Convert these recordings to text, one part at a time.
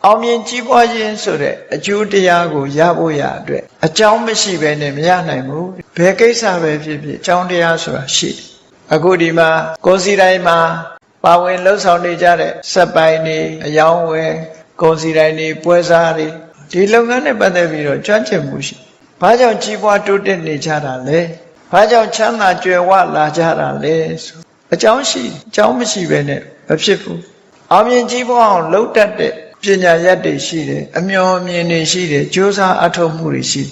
အောင်မြင်ကြီးပွားခြင်းဆိုတဲ့အကျိုးတရားကိုရဖို့ရအတွက်အကြောင်းမရှိဘဲနဲ့မရနိုင်ဘူးဘယ်ကိစ္စပဲဖြစ်ဖြစ်အကြောင်းတရားဆိုတာရှိတယ်အခုဒီမှာကိုယ်စီတိုင်းမှာပါဝင်လှုပ်ဆောင်နေကြတဲ့စက်ပိုင်းတွေအယောင်းဝယ်ကိုယ်စီတိုင်းတွေပွဲစားတွေဒီလုပ်ငန်းနဲ့ပတ်သက်ပြီးတော့ကျွမ်းကျင်မှုရှိဘာကြောင့်ကြီးပွားတိုးတက်နေကြတာလဲဘာကြောင့်ချမ်းသာကြွယ်ဝလာကြတာလဲဆိုအကြောင်းရှိအကြောင်းမရှိဘဲနဲ့မဖြစ်ဘူးအောင်မြင်ကြီးပွားအောင်လုပ်တတ်တဲ့ပညာရည်တွေရှိတယ်အမျှော်အမြင်တွေရှိတယ်ကြိုးစားအထောက်မှုတွေရှိ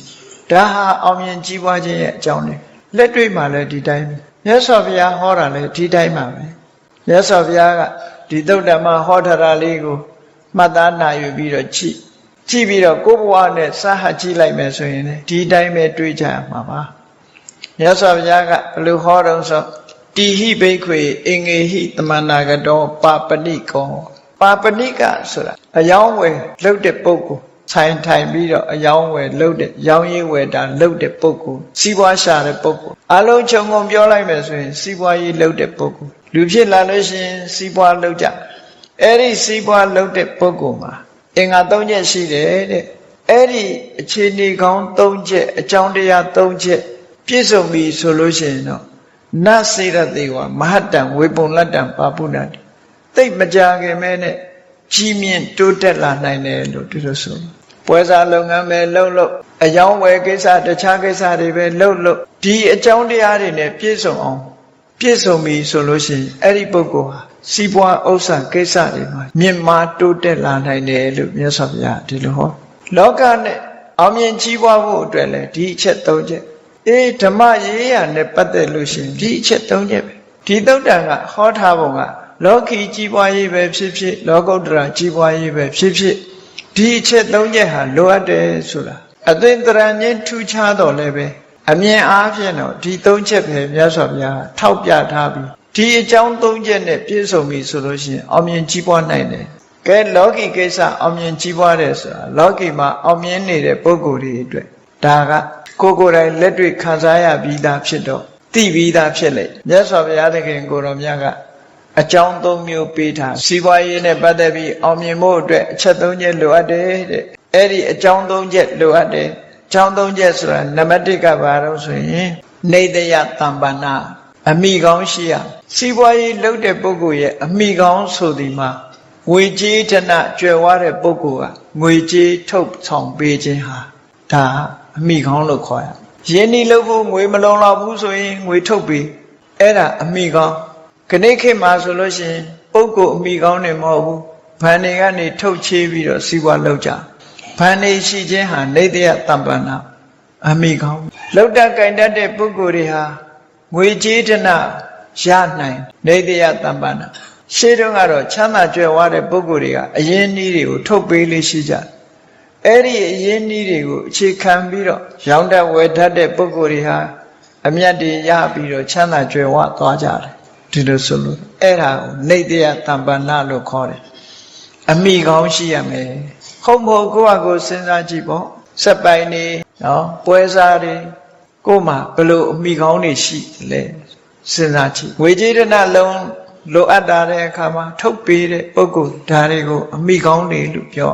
ဒါဟာအောင်မြင်ကြီးပွားခြင်းရဲ့အကြောင်းတွေလက်တွေ့မှာလည်းဒီတိုင်းပဲမြတ်စွာဘုရားဟောတာလည်းဒီတိုင်းမှာပဲမြတ်စွာဘုရားကဒီသုတ္တမဟောထားတာလေးကိုမှတ်သားနိုင်ယူပြီးတော့ကြည့်ပြီးတော့ကိုယ်ဘဝနဲ့စဟကြည့်လိုက်မယ်ဆိုရင်လည်းဒီတိုင်းပဲတွေးကြရမှာပါမြတ်စွာဘုရားကဘယ်လိုဟောတော့ဆိုတိဟိဘိက္ခွေအင်္ဂေဟိတမနာကတောပါပဏိကောပါပဏိကဆိုတာအယောင်းဝယ်လှုပ်တဲ့ပုဂ္ဂိုလ်ဆိုင်ထိုင်ပြီးတော့အယောင်းဝယ်လှုပ်တဲ့ရောင်းရည်ဝယ်တာလှုပ်တဲ့ပုဂ္ဂိုလ်စီးပွားရှာတဲ့ပုဂ္ဂိုလ်အလုံးခြုံငုံပြောလိုက်မယ်ဆိုရင်စီးပွားရေးလှုပ်တဲ့ပုဂ္ဂိုလ်လူဖြစ်လာလို့ရှိရင်စီးပွားလှုပ်ကြအဲ့ဒီစီးပွားလှုပ်တဲ့ပုဂ္ဂိုလ်မှာအင်္ဂါ၃ချက်ရှိတယ်တဲ့အဲ့ဒီအခြေအနေကောင်း၃ချက်အကြောင်းတရား၃ချက်ပြည့်စုံပြီဆိုလို့ရှိရင်တော့နစေရတေဝမဟတ္တံဝေပုံလတ္တံပါပုဏ္ဏတိသိမကြခင်မဲနဲ့ကြီးမြင့်တိုးတက်လာနိုင်တယ်လို့ဒီလိုဆိုပွဲစားလုပ်ငန်းပဲလုပ်အယောင်းဝယ်ကိစ္စတခြားကိစ္စတွေပဲလုပ်ဒီအကြောင်းတရားတွေနဲ့ပြည့်စုံအောင်ပြည့်စုံပြီဆိုလို့ရှိရင်အဲ့ဒီပုဂ္ဂိုလ်ဟာစီးပွားဥစ္စာကိစ္စတွေမှာမြင့်မားတိုးတက်လာနိုင်တယ်လို့မြတ်စွာဘုရားဒီလိုဟောလောကနဲ့အောင်မြင်ကြီးပွားဖို့အတွက်လည်းဒီအချက်၃ချက်ဓမ္မရေးရာနဲ့ပတ်သက်လို့ရှိရင်ဒီအချက်၃ချက်ပဲဒီသုတ္တံကဟောထားပုံကလောကီကြီးပွားရေးပဲဖြစ်ဖြစ်လောကုတ္တရာကြီးပွားရေးပဲဖြစ်ဖြစ်ဒီအချက်၃ချက်ဟာလိုအပ်တယ်ဆိုတာအသင်္တရဏချင်းထူးခြားတော့လည်းပဲအမြင်အားဖြင့်တော့ဒီ၃ချက်ပဲမြတ်စွာဘုရားထောက်ပြထားပြီးဒီအကြောင်း၃ချက်နဲ့ပြည့်စုံပြီဆိုလို့ရှိရင်အောင်မြင်ကြီးပွားနိုင်တယ်ကဲလောကီကိစ္စအောင်မြင်ကြီးပွားတယ်ဆိုတာလောကီမှာအောင်မြင်နေတဲ့ပုဂ္ဂိုလ်တွေအတွက်ဒါကကိုယ်တိုင်လက်တွေ့ခံစားရပြီးသားဖြစ်တော့သိပြီးသားဖြစ်လေမြတ်စွာဘုရားသခင်ကိုတော်မြတ်ကအကြောင်း၃မျိုးပေးထားစီးပွားရေးနဲ့ပတ်သက်ပြီးအောင်မြင်ဖို့အတွက်အချက်၃ချက်လိုအပ်တယ်တဲ့အဲ့ဒီအကြောင်း၃ချက်လိုအပ်တယ်အကြောင်း၃ချက်ဆိုတာနံပါတ်၁ကဘာလို့ဆိုရင်နေတယတမ္ပနာအမိကောင်းရှိရစီးပွားရေးလုပ်တဲ့ပုဂ္ဂိုလ်ရဲ့အမိကောင်းဆိုဒီမှာငွေကြေးဌာနကျွယ်ဝတဲ့ပုဂ္ဂိုလ်ကငွေကြေးထုတ်ဆောင်ပေးခြင်းဟာဒါအမိကောင်းလို့ခေါ်ရရင်းနှီးလို့ဖို့ငွေမလုံလောက်ဘူးဆိုရင်ငွေထုတ်ပေးအဲ့ဒါအမိကောင်းခဏခေတ်မှာဆိုလို့ရှိရင်ပုဂ္ဂိုလ်အမိကောင်းနေမဟုတ်ဘူးဘဏ်တွေကနေထုတ်ချေးပြီးတော့စီးပွားလုပ်ကြဘဏ်တွေရှိခြင်းဟာနေတယတမ္ပနာအမိကောင်းလောက်တတ်ကြိုင်တတ်တဲ့ပုဂ္ဂိုလ်တွေဟာငွေကြေးဌာနရနိုင်နေတယတမ္ပနာရှေးတုန်းကတော့ချမ်းသာကြွယ်ဝတဲ့ပုဂ္ဂိုလ်တွေကအရင်းနှီးတွေကိုထုတ်ပေးလေးရှိကြအဲ့ဒီအရင်းနှီးတွေကိုအခြေခံပြီးတော့ရောင်းတတ်ဝယ်တတ်တဲ့ပုဂ္ဂိုလ်တွေဟာအမြတ်တွေရပြီးတော့ချမ်းသာကြွယ်ဝသွားကြတယ်ဒီလိုဆိုလို့အဲ့ဒါကိုနေတယတမ္ပနာလို့ခေါ်တယ်အမိကောင်းရှိရမယ်ဟုတ်မဟုတ်ကိုယ့်အကိုစဉ်းစားကြည့်ပေါ့စက်ပိုင်နေနော်ပွဲစားတွေကိုမှဘယ်လိုအမိကောင်းတွေရှိလဲစဉ်းစားကြည့်ငွေကြေးဒဏလုံးလိုအပ်တာတဲ့အခါမှာထုတ်ပေးတဲ့ပုဂ္ဂိုလ်ဒါတွေကိုအမိကောင်းတွေလို့ပြော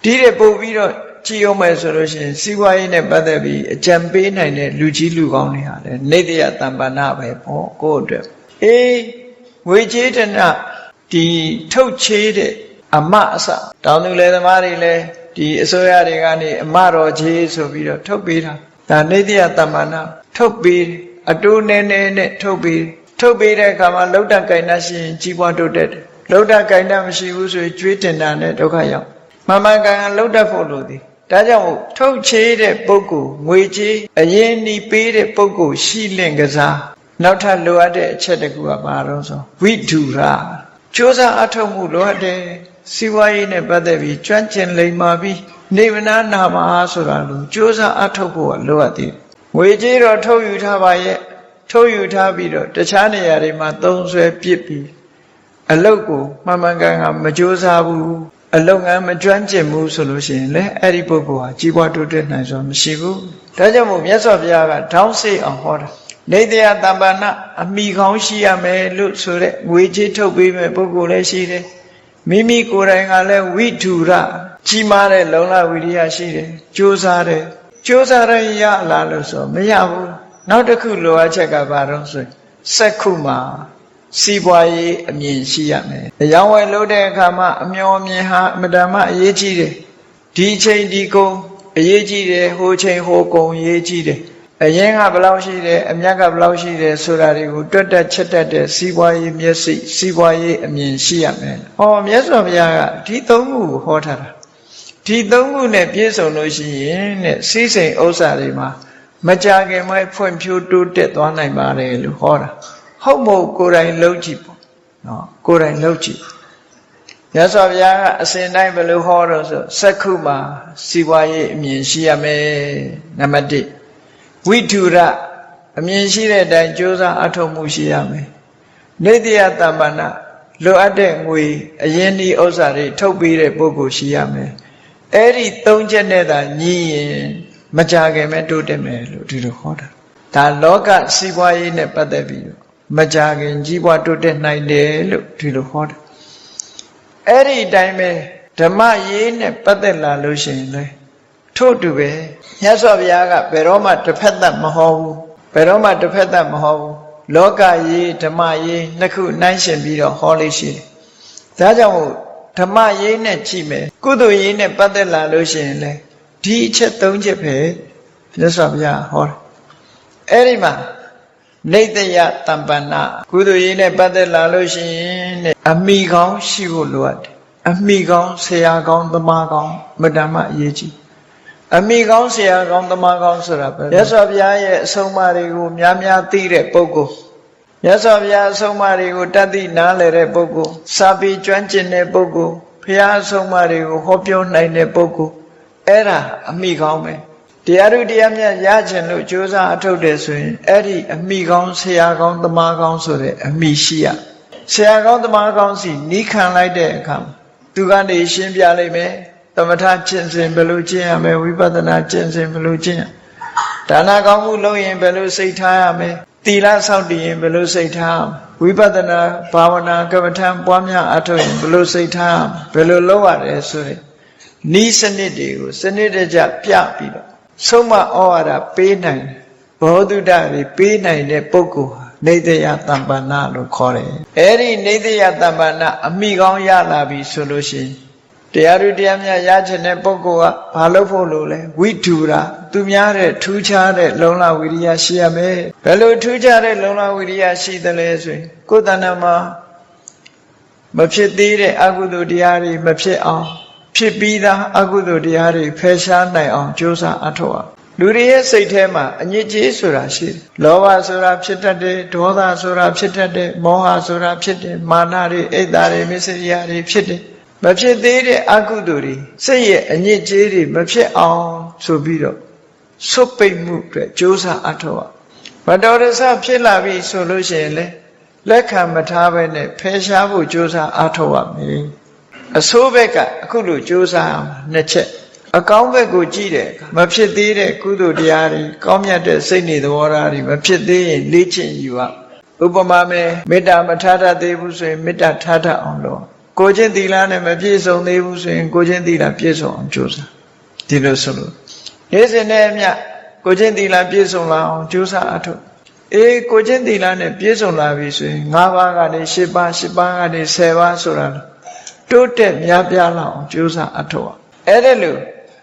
ဒီတဲ့ပို့ပြီးတော့ကြည့်အောင်မယ်ဆိုလို့ရှိရင်စီးပွားရေးနဲ့ပတ်သက်ပြီးအကြံပေးနိုင်တဲ့လူကြီးလူကောင်းတွေဟာလည်းနေတယတမ္ပနာပဲပေါ့ကိုယ့်အတွက်ငွေကြေးဌာနဒီထုတ်ချေးတဲ့အမအစတောင်သူလယ်သမားတွေလည်းဒီအစိုးရတွေကနေအမတော်ချေးဆိုပြီးတော့ထုတ်ပေးတာဒါနေတယတမ္ပနာထုတ်ပေးအတိုးနည်းနည်းနဲ့ထုတ်ပေးတဲ့အခါမှာလောက်တကိုင်တတ်ရှိရင်ကြီးပွားတိုးတက်တယ်လောက်တကိုင်တတ်မရှိဘူးဆိုရင်ကျွေးတင်တာနဲ့ဒုက္ခရောက်မှန်ကန်လောက်တတ်ဖို့လိုသည်ဒါကြောင့်ထုတ်ချေးတဲ့ပုဂ္ဂိုလ်ငွေကြေးအရင်နီးပေးတဲ့ပုဂ္ဂိုလ်ရှိလင့်ကစားနောက်ထပ်လိုအပ်တဲ့အချက်တကူကဘာလို့ဆိုဝိဓုရာကြိုးစားအထောက်မှုလိုအပ်တယ်စီးပွားရေးနဲ့ပတ်သက်ပြီးကျွမ်းကျင်လိမ္မာပြီးနေမနာနာမအားဆိုတာလို့ကြိုးစားအထောက်ဖို့ကလိုအပ်တယ်ငွေကြေးတော့ထုတ်ယူထားပါရဲ့ထုတ်ယူထားပြီးတော့တခြားနေရာတွေမှာသုံးဆွဲပစ်ပြီးအလုတ်ကိုမှန်ကန်မကြိုးစားဘူးအလုပ်ငန်းမကျွမ်းကျင်ဘူးဆိုလို့ရှိရင်လေအဲ့ဒီပုဂ္ဂိုလ်ဟာကြီးပွားတိုးတက်နိုင်စွာမရှိဘူးဒါကြောင့်မို့မြတ်စွာဘုရားကထောင်းစိတ်အောင်ဟောတာနေတယတမ္ပနာအမိကောင်းရှိရမယ်လို့ဆိုတဲ့ငွေကြေးထုတ်ပေးမဲ့ပုဂ္ဂိုလ်လည်းရှိတယ်မိမိကိုယ်တိုင်ကလည်းဝိဓုရ ကြီးမားတဲ့လုံလဝိရိယရှိတယ်ကြိုးစားတယ်ကြိုးစားရရလာလို့ဆိုမရဘူးနောက်တစ်ခုလိုအပ်ချက်ကဘာတော့ဆိုစက္ခုမှာစီးပွားရေးအမြင်ရှိရမယ်အယောင်းဝယ်လုပ်တဲ့အခါမှာအမျော်အမြင်ဟာအမတန်မှအရေးကြီးတယ်ဒီချိန်ဒီကုန်အရေးကြီးတယ်ဟိုချိန်ဟိုကုန်အရေးကြီးတယ်အရင်ကဘယ်လောက်ရှိတယ်အမြတ်ကဘယ်လောက်ရှိတယ်ဆိုတာတွေကိုတွက်တက်ချက်တက်တဲ့စီးပွားရေးမျက်စိစီးပွားရေးအမြင်ရှိရမယ်ဟောမြတ်စွာဘုရားကဒီသုံးခုကိုဟောထားတာဒီသုံးခုနဲ့ပြည့်စုံလို့ရှိရင်တဲ့စီးစိမ်ဥစ္စာတွေမှာမကြခင်မဲ့ဖွံ့ဖြိုးတိုးတက်သွားနိုင်ပါတယ်လို့ဟောတာဟုတ်မဟုတ်ကိုယ်တိုင်လုပ်ကြည့်ပေါ့နော်ကိုယ်တိုင်လုပ်ကြည့်မြတ်စွာဘုရားကအစဉ်တိုင်းဘယ်လိုဟောတော့ဆိုစက္ခုမှာစီးပွားရေးအမြင်ရှိရမယ်နံပါတ်1ဝိထုရအမြင်ရှိတဲ့အတိုင်းကြိုးစားအထောက်မှုရှိရမယ်နေတ္တယတမ္ပဏလိုအပ်တဲ့ငွေအရင်ဒီဥစ္စာတွေထုတ်ပေးတဲ့ပုဂ္ဂိုလ်ရှိရမယ်အဲ့ဒီ၃ချက်နဲ့သာညီရင်မကြခင်မဲ့တိုးတက်မယ်လို့ဒီလိုဟောတာဒါလောကစီးပွားရေးနဲ့ပတ်သက်ပြီးတော့မကြခင်ကြီးပွားတိုးတက်နိုင်တယ်လို့ဒီလိုဟောတာအဲ့ဒီအတိုင်းပဲဓမ္မရေးနဲ့ပတ်သက်လာလို့ရှိရင်လေထို့တူပဲမြတ်စွာဘုရားကဘယ်တော့မှတစ်ဖက်သက်မဟောဘူးဘယ်တော့မှတစ်ဖက်သက်မဟောဘူးလောကရေးဓမ္မရေးနှစ်ခုနှိုင်းယှဉ်ပြီးတော့ဟောလေးရှိတယ်ဒါကြောင့်ဓမ္မရေးနဲ့ကြည့်မယ်ကုသိုလ်ရေးနဲ့ပတ်သက်လာလို့ရှိရင်လေဒီအချက်၃ချက်ပဲမြတ်စွာဘုရားဟောတယ်အဲ့ဒီမှာနေတ္တယတမ္ပဏကုသိုလ်ရေးနဲ့ပတ်သက်လာလို့ရှိရင်တဲ့အမိကောင်းရှိဖို့လိုအပ်တယ်အမိကောင်းဆရာကောင်းသမားကောင်းမတ္တမအရေးကြီးအမိကောင်းဆရာကောင်းသမားကောင်းဆိုတာပဲမြတ်စွာဘုရားရဲ့အဆုံးအမတွေကိုများများသိတဲ့ပုဂ္ဂိုလ်မြတ်စွာဘုရားအဆုံးအမတွေကိုတတ်သိနားလည်တဲ့ပုဂ္ဂိုလ်စာပေကျွမ်းကျင်တဲ့ပုဂ္ဂိုလ်ဘုရားအဆုံးအမတွေကိုဟောပြောနိုင်တဲ့ပုဂ္ဂိုလ်အဲ့ဒါအမိကောင်းပဲတရားတို့တရားမြတ်ရခြင်းလို့ကြိုးစားအထုတ်တယ်ဆိုရင်အဲ့ဒီအမိကောင်းဆရာကောင်းသမားကောင်းဆိုတဲ့အမိရှိရဆရာကောင်းသမားကောင်းစီနီးခံလိုက်တဲ့အခါသူကနေရှင်းပြလိုက်မယ်သမထကျင့်စဉ်ဘယ်လိုကျင့်ရမလဲဝိပဿနာကျင့်စဉ်ဘယ်လိုကျင့်ရဒါနကောင်းမှုလုပ်ရင်ဘယ်လိုစိတ်ထားရမလဲသီလဆောက်တည်ရင်ဘယ်လိုစိတ်ထားရမလဲဝိပဿနာဘာဝနာကမ္မထံပွားများအထုတ်ရင်ဘယ်လိုစိတ်ထားရမလဲဘယ်လိုလုပ်ရတယ်ဆိုရင်ဤစနစ်တွေကိုစနစ်တကျပြပြီးတော့ဆုံးမဩဝါဒပေးနိုင်ဘောဓုတတွေပေးနိုင်တဲ့ပုဂ္ဂိုလ်ဟာနေတ္တယတမ္ပဏလို့ခေါ်တယ်အဲ့ဒီနေတ္တယတမ္ပဏအမိကောင်းရလာပြီဆိုလို့ရှိရင်တရားတို့တရားမြတ်ရခြင်းတဲ့ပုဂ္ဂိုလ်ကဘာလုပ်ဖို့လို့လဲဝိထုရသူများတဲ့ထူးခြားတဲ့လုံလဝိရိယရှိရမယ်ဘယ်လိုထူးခြားတဲ့လုံလဝိရိယရှိသလဲဆိုရင်ကိုယ်တဏ္ဍမှာမဖြစ်သေးတဲ့အကုသိုလ်တရားတွေမဖြစ်အောင်ဖြစ်ပြီးသားအကုသိုလ်တရားတွေဖယ်ရှားနိုင်အောင်ကြိုးစားအထောက်အလူတွေရဲ့စိတ်ထဲမှာအညစ်အကြေးဆိုတာရှိတယ်လောဘဆိုတာဖြစ်တတ်တယ်ဒေါသဆိုတာဖြစ်တတ်တယ်မောဟဆိုတာဖြစ်တယ်မာနတွေအိတ်တာတွေမစ္စရိယတွေဖြစ်တယ်မဖြစ်သေးတဲ့အကုသိုလ်တွေစိတ်ရဲ့အညစ်အကြေးတွေမဖြစ်အောင်ဆိုပြီးတော့ဆွတ်ပိတ်မှုအတွက်ကြိုးစားအထောက်မတော်တဆဖြစ်လာပြီဆိုလို့ရှိရင်လေလက်ခံမထားဘဲနဲ့ဖယ်ရှားဖို့ကြိုးစားအထောက်ရမယ်အဆိုးဘက်ကအခုလိုကြိုးစားအောင်နှစ်ချက်အကောင်းဘက်ကိုကြည့်တဲ့အခါမဖြစ်သေးတဲ့ကုသိုလ်တရားတွေကောင်းမြတ်တဲ့စိတ်နေသဘောထားတွေမဖြစ်သေးရင်လေ့ကျင့်ယူရဥပမာမဲ့မေတ္တာမထားတတ်သေးဘူးဆိုရင်မေတ္တာထားတတ်အောင်လုပ်ကိုချင်းသီလနဲ့မပြည့်စုံသေးဘူးဆိုရင်ကိုချင်းသီလပြည့်စုံအောင်ကြိုးစားဒီလိုဆိုလို့နေ့စဉ်နဲ့အမျှကိုချင်းသီလပြည့်စုံလာအောင်ကြိုးစားအထောက်ကိုချင်းသီလနဲ့ပြည့်စုံလာပြီဆိုရင်၅ပါးကနေ၈ပါး၈ပါးကနေ10ပါးဆိုတာတိုးတက်များပြားလာအောင်ကြိုးစားအထောက်အဲ့ဒါလို့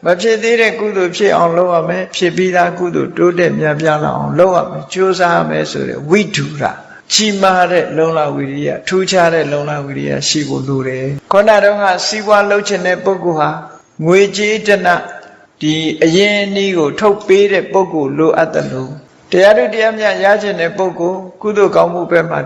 မဖြစ်သေးတဲ့ကုသိုလ်ဖြစ်အောင်လုပ်ရမယ်ဖြစ်ပြီးသားကုသိုလ်တိုးတက်များပြားလာအောင်လုပ်ရမယ်ကြိုးစားရမယ်ဆိုတဲ့ဝိထုရကြီးမားတဲ့လုံလဝိရိယထူးခြားတဲ့လုံလဝိရိယရှိဖို့လိုတယ်ခေါဏတုန်းကစီးပွားလုပ်ချင်တဲ့ပုဂ္ဂိုလ်ဟာငွေကြေးတဏဒီအရင်အနည်းကိုထုတ်ပေးတဲ့ပုဂ္ဂိုလ်လိုအပ်တယ်လို့တရားတို့တရားမြတ်ရချင်တဲ့ပုဂ္ဂိုလ်ကုသိုလ်ကောင်းမှုဘက်မှာ